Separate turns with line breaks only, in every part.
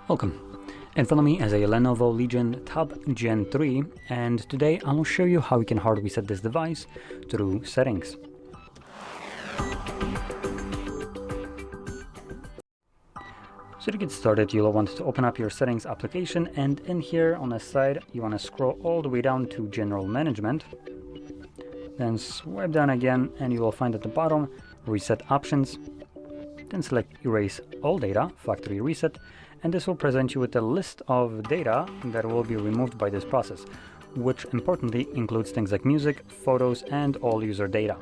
Welcome. In front of me is a LENOVO Legion Tab Gen 3, and today I will show you how you can hard reset this device through settings. So to get started, you'll want to open up your settings application, and in here on the side you want to scroll all the way down to General Management. Then swipe down again and you will find at the bottom Reset Options. Then select Erase All Data, Factory Reset, and this will present you with a list of data that will be removed by this process, which importantly includes things like music, photos, and all user data.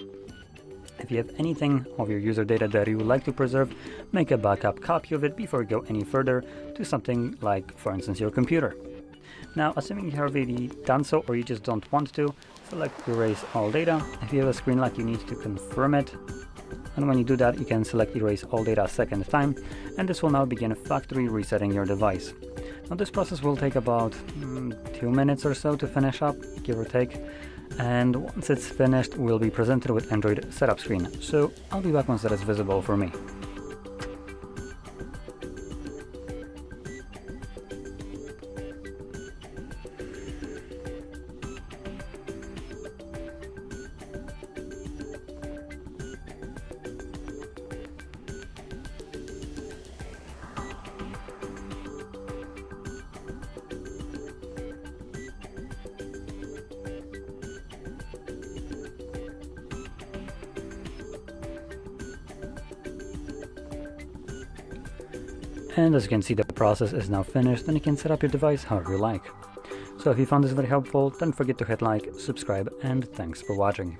If you have anything of your user data that you would like to preserve, make a backup copy of it before you go any further to something like, for instance, your computer. Now, assuming you have already done so or you just don't want to, select Erase All Data. If you have a screen lock, you need to confirm it. And when you do that, you can select Erase All Data a second time, and this will now begin factory resetting your device. Now this process will take about 2 minutes or so to finish up, give or take, and once it's finished, we'll be presented with Android setup screen. So I'll be back once that is visible for me. And as you can see, the process is now finished and you can set up your device however you like. So if you found this very helpful, don't forget to hit like, subscribe, and thanks for watching.